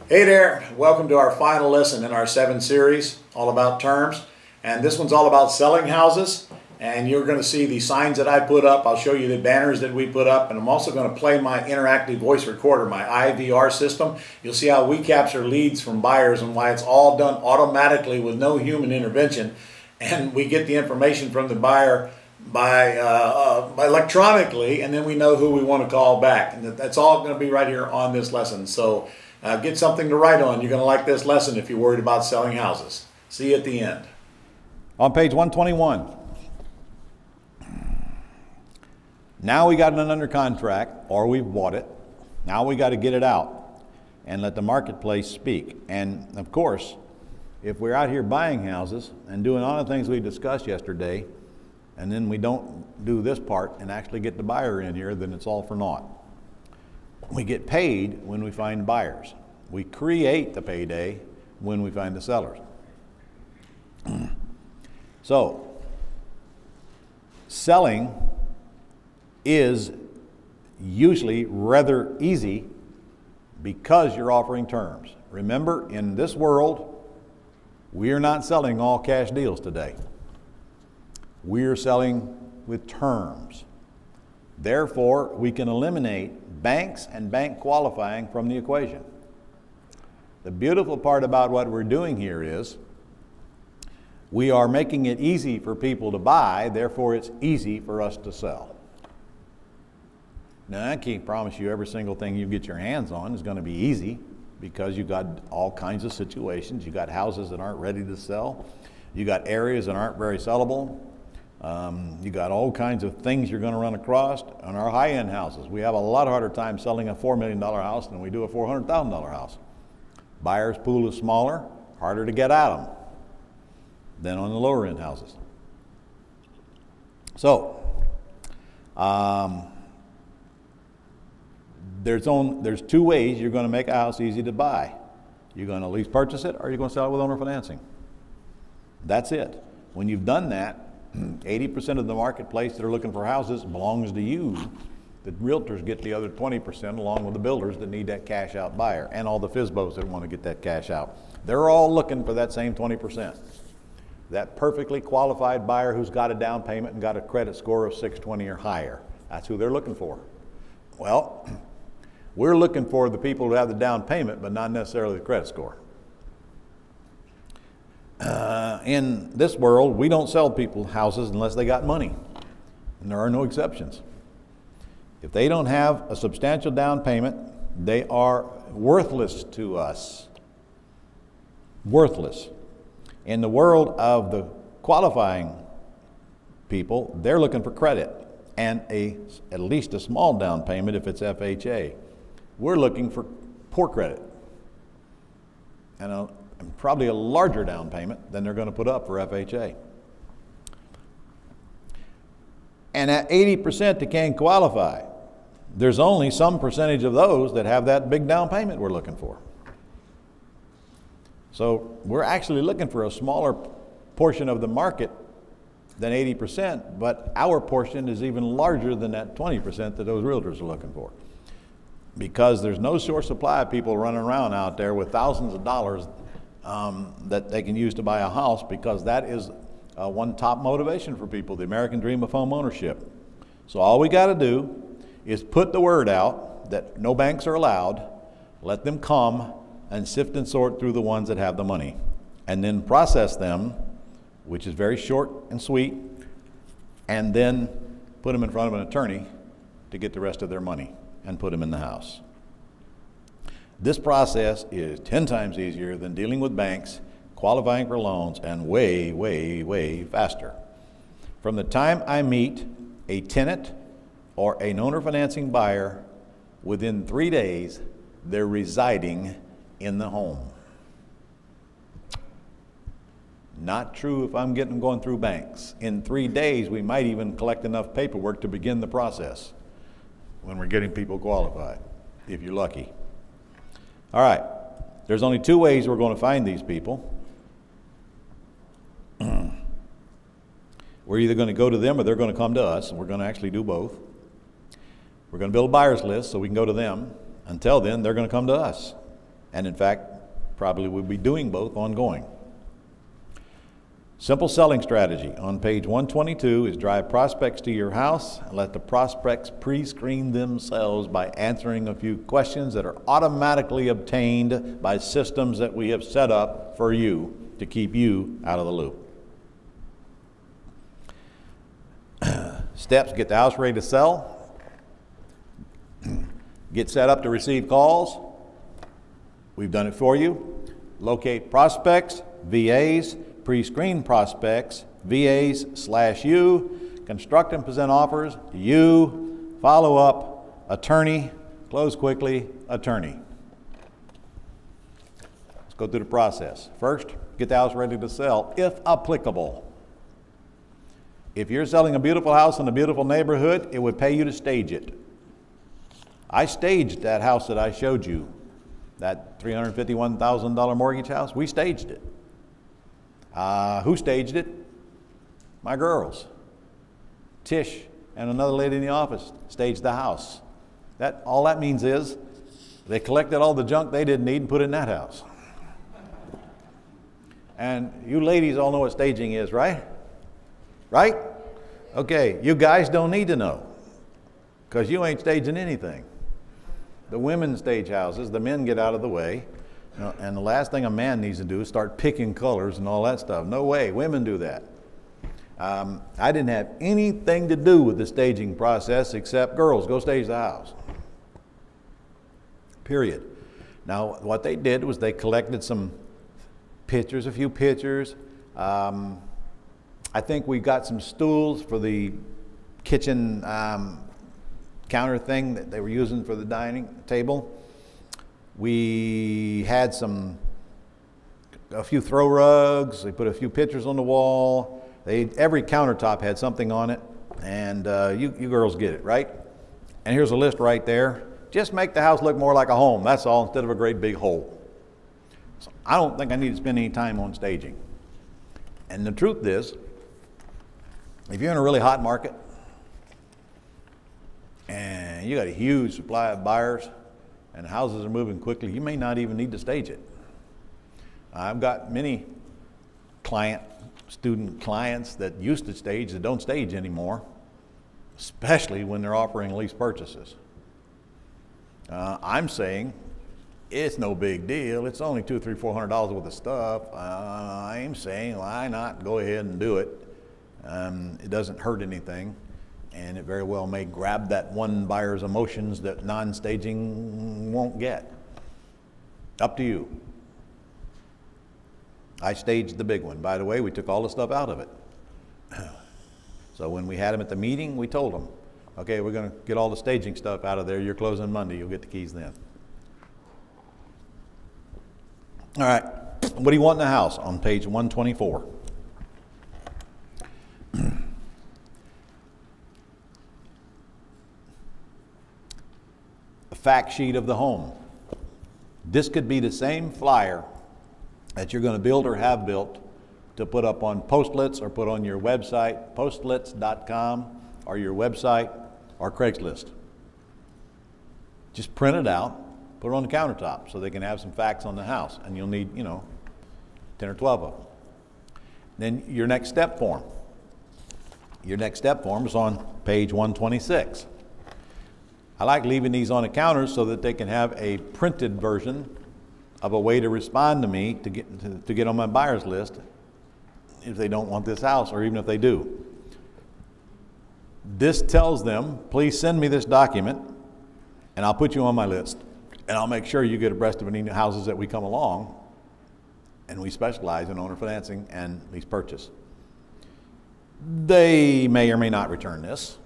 Hey there, welcome to our final lesson in our 7 series, all about terms. And this one's all about selling houses. And you're going to see the signs that I put up. I'll show you the banners that we put up. And I'm also going to play my interactive voice recorder, my IVR system. You'll see how we capture leads from buyers and why it's all done automatically with no human intervention. And we get the information from the buyer by electronically, and then we know who we want to call back. And that's all going to be right here on this lesson. So get something to write on. You're going to like this lesson if you're worried about selling houses. See you at the end. On page 121. Now we got it under contract, or we've bought it. Now we got to get it out and let the marketplace speak. And of course, if we're out here buying houses and doing all the things we discussed yesterday, and then we don't do this part and actually get the buyer in here, then it's all for naught. We get paid when we find buyers. We create the payday when we find the sellers. So, selling is usually rather easy because you're offering terms. Remember, in this world, we are not selling all cash deals today. We are selling with terms. Therefore, we can eliminate banks and bank qualifying from the equation. The beautiful part about what we're doing here is we are making it easy for people to buy, therefore it's easy for us to sell. Now, I can't promise you every single thing you get your hands on is going to be easy, because you've got all kinds of situations. You've got houses that aren't ready to sell. You got areas that aren't very sellable. You got all kinds of things you're going to run across. On our high-end houses, we have a lot harder time selling a $4 million house than we do a $400,000 house. Buyer's pool is smaller, harder to get at them than on the lower-end houses. So, there's two ways you're going to make a house easy to buy. You're going to lease purchase it, or you're going to sell it with owner financing. That's it. When you've done that, 80% of the marketplace that are looking for houses belongs to you. The realtors get the other 20% along with the builders that need that cash out buyer, and all the FSBOs that want to get that cash out. They're all looking for that same 20%. That perfectly qualified buyer who's got a down payment and got a credit score of 620 or higher. That's who they're looking for. Well, we're looking for the people who have the down payment but not necessarily the credit score. In this world, we don't sell people houses unless they got money, and there are no exceptions. If they don't have a substantial down payment, they are worthless to us. Worthless. In the world of the qualifying people, they're looking for credit and at least a small down payment if it's FHA. We're looking for poor credit and probably a larger down payment than they're going to put up for FHA. And at 80% that can qualify, there's only some percentage of those that have that big down payment we're looking for. So we're actually looking for a smaller portion of the market than 80%, but our portion is even larger than that 20% that those realtors are looking for. Because there's no short supply of people running around out there with thousands of dollars that they can use to buy a house, because that is one top motivation for people, the American dream of home ownership. So all we got to do is put the word out that no banks are allowed, let them come and sift and sort through the ones that have the money, and then process them, which is very short and sweet, and then put them in front of an attorney to get the rest of their money and put them in the house. This process is 10 times easier than dealing with banks, qualifying for loans, and way, way, way faster. From the time I meet a tenant or an owner financing buyer, within 3 days, they're residing in the home. Not true if I'm going through banks. In 3 days, we might even collect enough paperwork to begin the process when we're getting people qualified, if you're lucky. All right, there's only 2 ways we're going to find these people. We're either going to go to them or they're going to come to us, and we're going to actually do both. We're going to build a buyer's list so we can go to them. Until then, they're going to come to us. And in fact, probably will be doing both ongoing. Simple selling strategy on page 122 is drive prospects to your house and let the prospects pre-screen themselves by answering a few questions that are automatically obtained by systems that we have set up for you to keep you out of the loop. Steps: get the house ready to sell, get set up to receive calls. We've done it for you. Locate prospects, VAs, pre-screen prospects, VAs/you, construct and present offers, you, follow up, attorney, close quickly, attorney. Let's go through the process. First, get the house ready to sell, if applicable. If you're selling a beautiful house in a beautiful neighborhood, it would pay you to stage it. I staged that house that I showed you, that $351,000 mortgage house. We staged it. Who staged it? My girls. Tish and another lady in the office staged the house. All that means is they collected all the junk they didn't need and put it in that house. And you ladies all know what staging is, right? Right? Okay, you guys don't need to know, because you ain't staging anything. The women stage houses, the men get out of the way. And the last thing a man needs to do is start picking colors and all that stuff. No way, women do that. I didn't have anything to do with the staging process except, girls, go stage the house. Period. Now, what they did was they collected some pictures, a few pictures. I think we got some stools for the kitchen counter thing that they were using for the dining table. We had a few throw rugs. They put a few pictures on the wall. Every countertop had something on it, and you girls get it, right? And here's a list right there. Just make the house look more like a home, that's all, instead of a great big hole. So I don't think I need to spend any time on staging. And the truth is, if you're in a really hot market and you got a huge supply of buyers and houses are moving quickly, you may not even need to stage it. I've got many student clients that used to stage that don't stage anymore, especially when they're offering lease purchases. I'm saying it's no big deal. It's only $200, $300, $400 worth of stuff. I'm saying why not go ahead and do it. It doesn't hurt anything, and it very well may grab that one buyer's emotions that non-staging won't get. Up to you. I staged the big one. By the way, we took all the stuff out of it. So when we had them at the meeting, we told them, okay, we're going to get all the staging stuff out of there. You're closing Monday. You'll get the keys then. All right. What do you want in the house? On page 124. A fact sheet of the home. This could be the same flyer that you're going to build or have built to put up on Postlets or put on your website, postlets.com, or your website, or Craigslist. Just print it out, put it on the countertop so they can have some facts on the house, and you'll need, 10 or 12 of them. Then your next step form. Your next step form is on page 126. I like leaving these on the counters so that they can have a printed version of a way to respond to me to get on my buyer's list if they don't want this house, or even if they do. This tells them, please send me this document and I'll put you on my list, and I'll make sure you get abreast of any new houses that we come along, and we specialize in owner financing and lease purchase. They may or may not return this,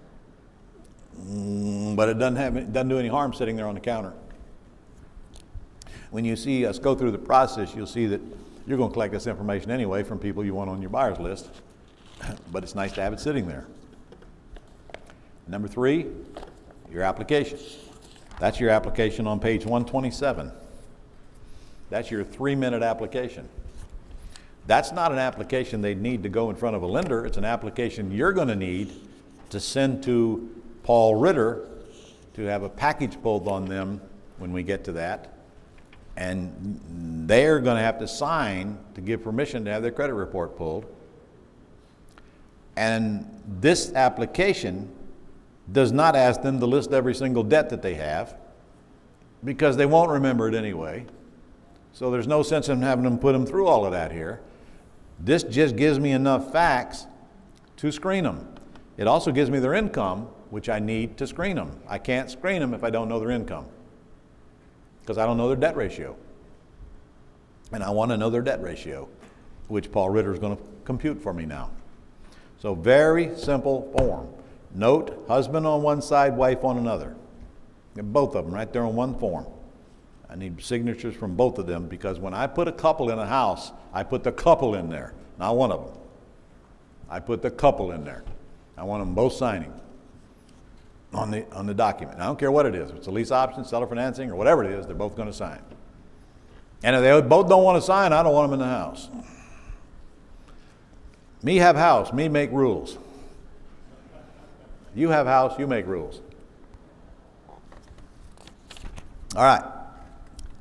but it doesn't do any harm sitting there on the counter. When you see us go through the process, you'll see that you're going to collect this information anyway from people you want on your buyer's list, but it's nice to have it sitting there. Number 3, your application. That's your application on page 127. That's your 3-minute application. That's not an application they need to go in front of a lender. It's an application you're going to need to send to Paul Ritter to have a package pulled on them when we get to that. And they're going to have to sign to give permission to have their credit report pulled. And this application does not ask them to list every single debt that they have, because they won't remember it anyway. So there's no sense in having them put them through all of that here. This just gives me enough facts to screen them. It also gives me their income, which I need to screen them. I can't screen them if I don't know their income, because I don't know their debt ratio. And I want to know their debt ratio, which Paul Ritter is going to compute for me now. So very simple form. Note, husband on one side, wife on another. Both of them right there on one form. I need signatures from both of them, because when I put a couple in a house, I put the couple in there, not one of them. I put the couple in there. I want them both signing on the document. I don't care what it is. If it's a lease option, seller financing, or whatever it is, they're both going to sign. And if they both don't want to sign, I don't want them in the house. Me have house, me make rules. You have house, you make rules. All right.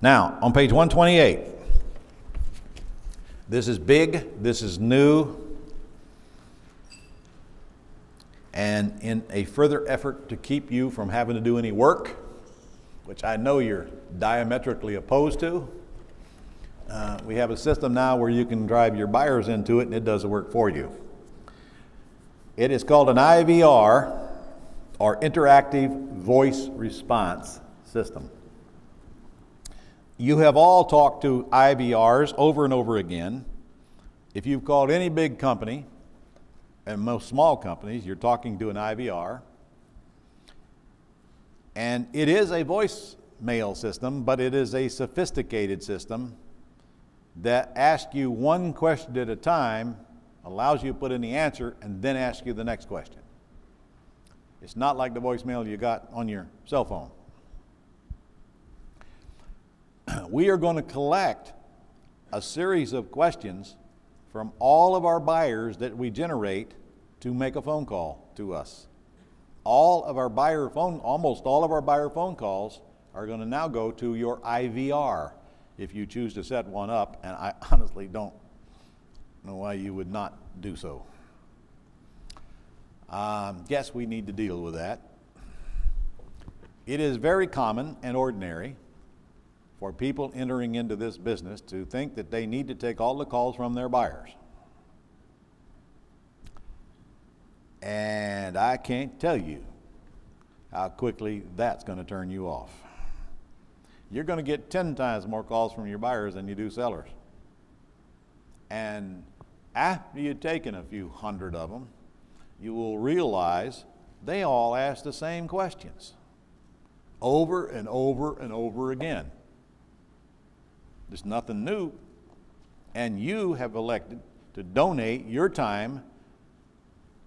Now, on page 128, this is big, this is new, and in a further effort to keep you from having to do any work, which I know you're diametrically opposed to, we have a system now where you can drive your buyers into it and it does the work for you. It is called an IVR, or Interactive Voice Response System. You have all talked to IVRs over and over again. If you've called any big company, and most small companies, you're talking to an IVR. And it is a voicemail system, but it is a sophisticated system that asks you one question at a time, allows you to put in the answer, and then asks you the next question. It's not like the voicemail you got on your cell phone. We are going to collect a series of questions from all of our buyers that we generate to make a phone call to us. Almost all of our buyer phone calls are going to now go to your IVR if you choose to set one up, and I honestly don't know why you would not do so. Guess we need to deal with that. It is very common and ordinary for people entering into this business to think that they need to take all the calls from their buyers. And I can't tell you how quickly that's going to turn you off. You're going to get 10 times more calls from your buyers than you do sellers. And after you've taken a few hundred of them, you will realize they all ask the same questions over and over and over again. There's nothing new, and you have elected to donate your time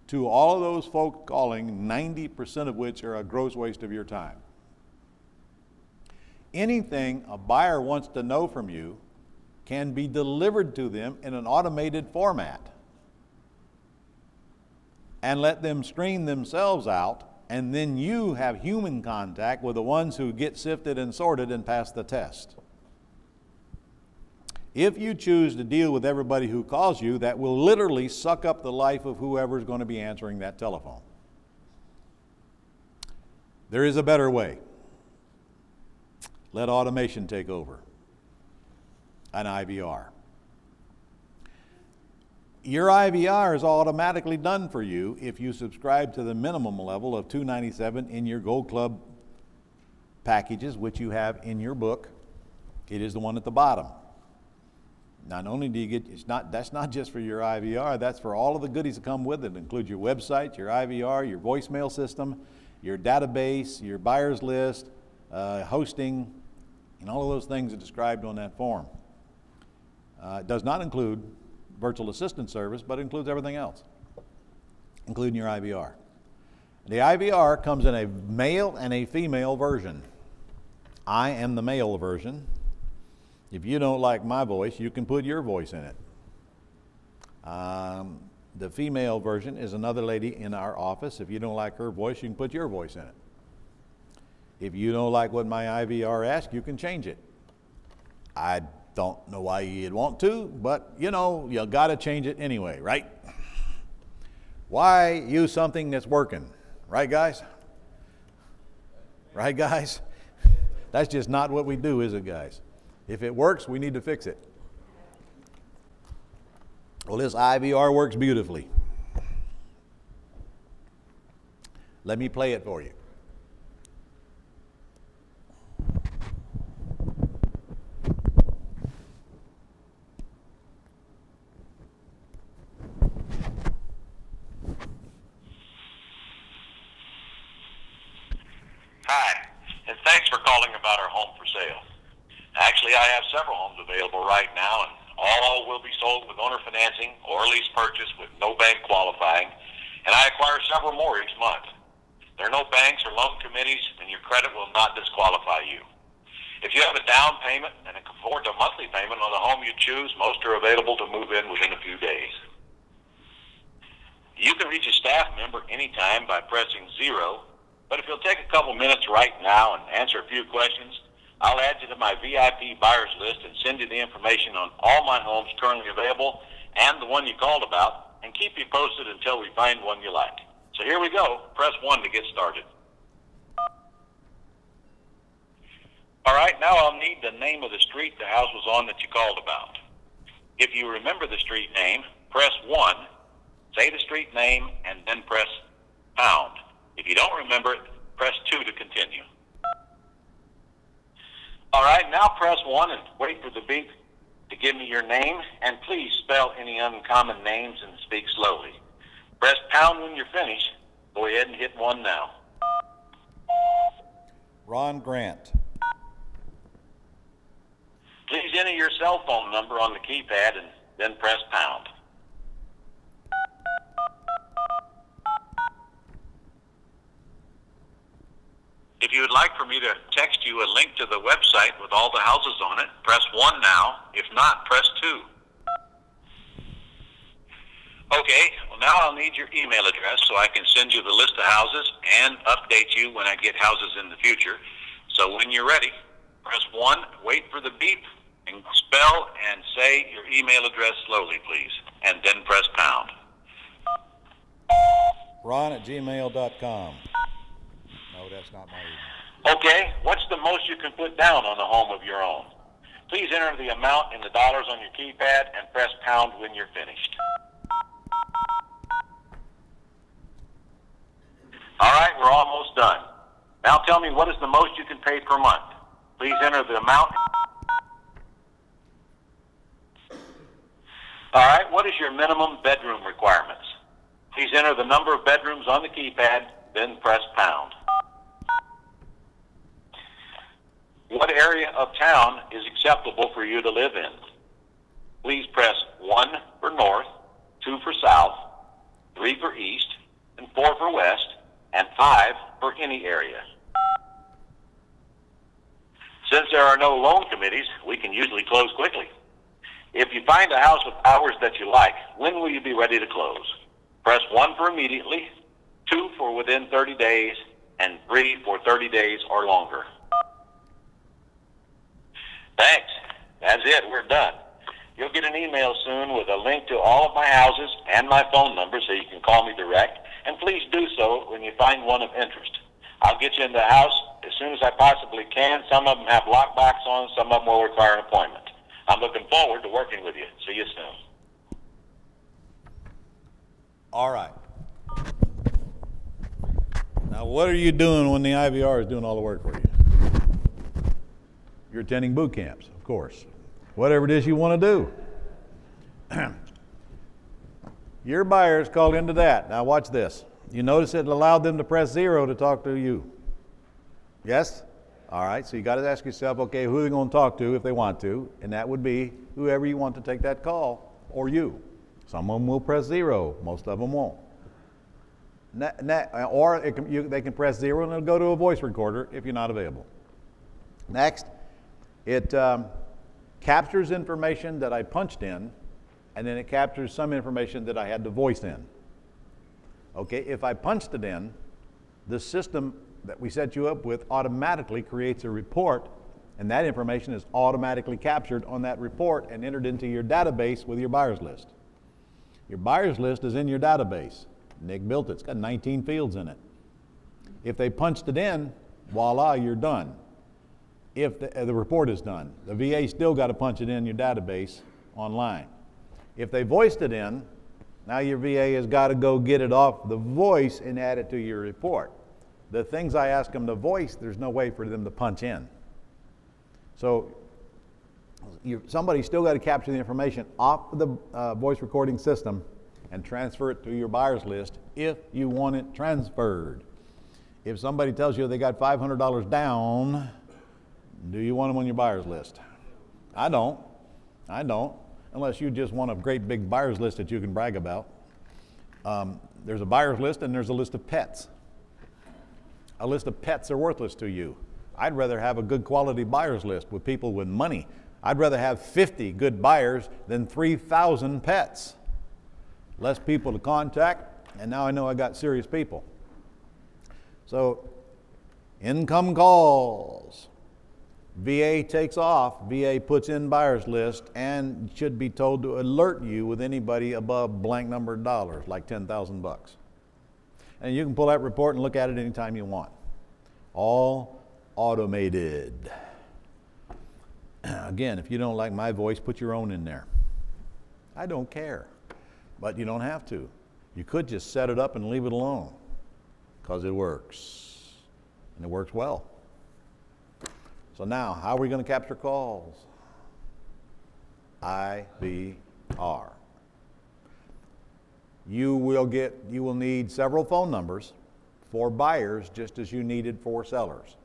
to all of those folk calling, 90% of which are a gross waste of your time. Anything a buyer wants to know from you can be delivered to them in an automated format, and let them screen themselves out, and then you have human contact with the ones who get sifted and sorted and pass the test. If you choose to deal with everybody who calls you, that will literally suck up the life of whoever's going to be answering that telephone. There is a better way. Let automation take over. An IVR. Your IVR is automatically done for you if you subscribe to the minimum level of $297 in your Gold Club packages, which you have in your book. It is the one at the bottom. Not only do you get, that's not just for your IVR, that's for all of the goodies that come with it. It includes your website, your IVR, your voicemail system, your database, your buyers list, hosting, and all of those things are described on that form. It does not include virtual assistant service, but it includes everything else, including your IVR. The IVR comes in a male and a female version. I am the male version. If you don't like my voice, you can put your voice in it. The female version is another lady in our office. If you don't like her voice, you can put your voice in it. If you don't like what my IVR asks, you can change it. I don't know why you'd want to, but you know, you got to change it anyway, right? Why use something that's working? Right, guys? Right, guys? That's just not what we do, is it, guys? If it works, we need to fix it. Well, this IVR works beautifully. Let me play it for you. Hi, and thanks for calling about our home for sale. Actually, I have several homes available right now, and all will be sold with owner financing or lease purchase with no bank qualifying, and I acquire several more each month. There are no banks or loan committees, and your credit will not disqualify you. If you have a down payment and can afford a monthly payment on the home you choose, most are available to move in within a few days. You can reach a staff member anytime by pressing 0, but if you'll take a couple minutes right now and answer a few questions, I'll add you to my VIP buyers list and send you the information on all my homes currently available and the one you called about, and keep you posted until we find one you like. So here we go. Press 1 to get started. All right, now I'll need the name of the street the house was on that you called about. If you remember the street name, press 1, say the street name, and then press pound. If you don't remember it, press 2 to continue. All right, now press 1 and wait for the beep to give me your name, and please spell any uncommon names and speak slowly. Press pound when you're finished. Go ahead and hit 1 now. Ron Grant. Please enter your cell phone number on the keypad and then press pound. If you would like for me to text you a link to the website with all the houses on it, press 1 now. If not, press 2. Okay, well now I'll need your email address so I can send you the list of houses and update you when I get houses in the future. So when you're ready, press 1, wait for the beep, and spell and say your email address slowly, please, and then press pound. Ron@gmail.com. No, that's not my email. Okay, what's the most you can put down on a home of your own? Please enter the amount in the dollars on your keypad and press pound when you're finished. All right, we're almost done. Now tell me, what is the most you can pay per month? Please enter the amount. All right, what is your minimum bedroom requirements? Please enter the number of bedrooms on the keypad, then press pound. What area of town is acceptable for you to live in? Please press 1 for north, 2 for south, 3 for east, and 4 for west, and 5 for any area. Since there are no loan committees, we can usually close quickly. If you find a house with hours that you like, when will you be ready to close? Press 1 for immediately, 2 for within 30 days, and 3 for 30 days or longer. Thanks. That's it. We're done. You'll get an email soon with a link to all of my houses and my phone number so you can call me direct, and please do so when you find one of interest. I'll get you in the house as soon as I possibly can. Some of them have lockbox on, some of them will require an appointment. I'm looking forward to working with you. See you soon. All right. Now, what are you doing when the IVR is doing all the work for you? You're attending boot camps, of course. Whatever it is you want to do. Your buyers called into that. Now watch this. You notice it allowed them to press 0 to talk to you. Yes? All right, so you got to ask yourself, okay, who are they going to talk to if they want to? And that would be whoever you want to take that call, or you. Some of them will press 0. Most of them won't. Or they can press 0 and it'll go to a voice recorder if you're not available. Next, it captures information that I punched in, and then it captures some information that I had to voice in. Okay, if I punched it in, the system that we set you up with automatically creates a report and that information is automatically captured on that report and entered into your database with your buyers list. Your buyers list is in your database. Nick built it. It's got 19 fields in it. If they punched it in, voila, you're done. If the report is done, the VA still got to punch it in your database online. If they voiced it in, now your VA has got to go get it off the voice and add it to your report. The things I ask them to voice, there's no way for them to punch in. So somebody's still got to capture the information off the voice recording system and transfer it to your buyers list if you want it transferred. If somebody tells you they got $500 down, do you want them on your buyers list? I don't. I don't, unless you just want a great big buyers list that you can brag about. There's a buyers list and there's a list of pets. A list of pets are worthless to you. I'd rather have a good quality buyers list with people with money. I'd rather have 50 good buyers than 3,000 pets. Less people to contact, and now I know I got serious people. So, income calls. VA takes off, VA puts in buyers list, and should be told to alert you with anybody above blank number of dollars, like 10,000 bucks. And you can pull that report and look at it anytime you want. All automated. Again, if you don't like my voice, put your own in there. I don't care, but you don't have to. You could just set it up and leave it alone, because it works, and it works well. So now, how are we going to capture calls? IVR. You will need several phone numbers for buyers just as you needed for sellers.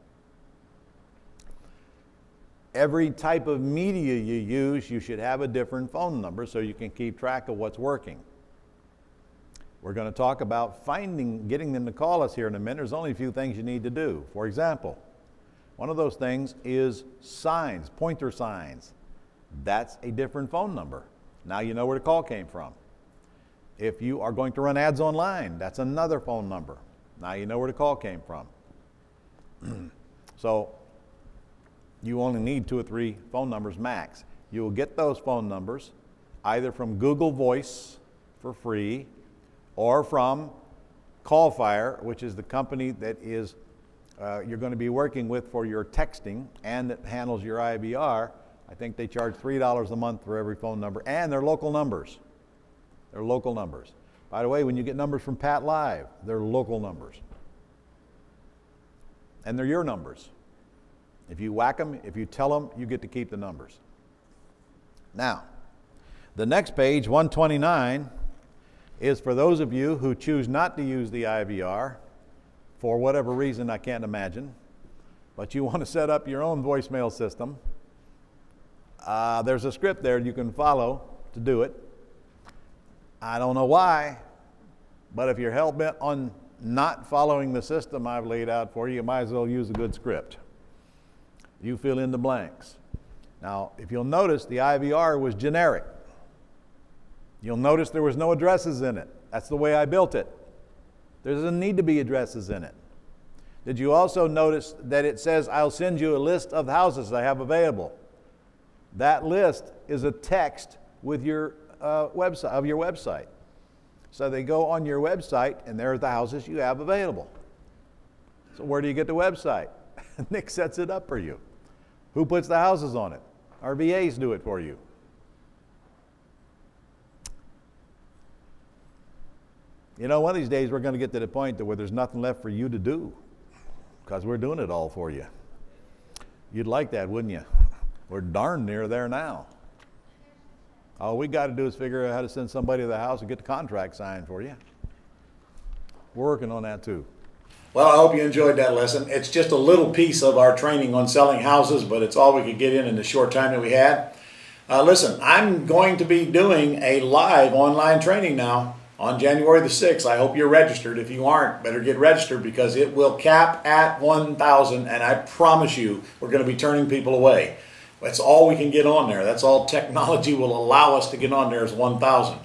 Every type of media you use, you should have a different phone number so you can keep track of what's working. We're going to talk about getting them to call us here in a minute. There's only a few things you need to do. For example, one of those things is signs, pointer signs. That's a different phone number. Now you know where the call came from. If you are going to run ads online, that's another phone number. Now you know where the call came from. So you only need 2 or 3 phone numbers max. You will get those phone numbers either from Google Voice for free or from CallFire, which is the company that is you're going to be working with for your texting and that handles your IVR. I think they charge $3 a month for every phone number, and they're local numbers. They're local numbers. By the way, when you get numbers from Pat Live, they're local numbers. And they're your numbers. If you whack them, if you tell them, you get to keep the numbers. Now, the next page, 129, is for those of you who choose not to use the IVR for whatever reason I can't imagine, but you want to set up your own voicemail system. There's a script there you can follow to do it. I don't know why, but if you're hell-bent on not following the system I've laid out for you, you might as well use a good script. You fill in the blanks. Now, if you'll notice, the IVR was generic. You'll notice there was no addresses in it. That's the way I built it. There doesn't need to be addresses in it. Did you also notice that it says, I'll send you a list of houses I have available? That list is a text with your website. So they go on your website, and there are the houses you have available. So where do you get the website? Nick sets it up for you. Who puts the houses on it? Our VAs do it for you. You know, one of these days we're going to get to the point where there's nothing left for you to do, because we're doing it all for you. You'd like that, wouldn't you? We're darn near there now. All we got to do is figure out how to send somebody to the house and get the contract signed for you. We're working on that too. Well, I hope you enjoyed that lesson. It's just a little piece of our training on selling houses, but it's all we could get in the short time that we had. Listen, I'm going to be doing a live online training now on January the 6th. I hope you're registered. If you aren't, better get registered, because it will cap at 1,000, and I promise you we're going to be turning people away. That's all we can get on there. That's all technology will allow us to get on there is 1,000.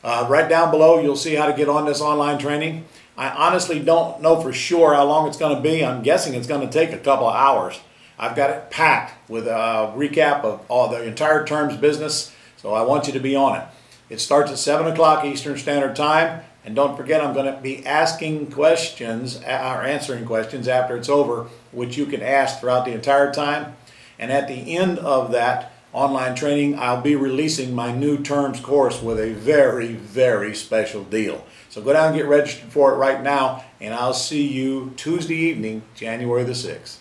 Right down below, you'll see how to get on this online training. I honestly don't know for sure how long it's going to be. I'm guessing it's going to take a couple of hours. I've got it packed with a recap of all the entire terms business, so I want you to be on it. It starts at 7 o'clock Eastern Standard Time, and don't forget I'm going to be asking questions, or answering questions after it's over, which you can ask throughout the entire time. And at the end of that online training, I'll be releasing my new terms course with a very, very special deal. So go down and get registered for it right now, and I'll see you Tuesday evening, January the 6th.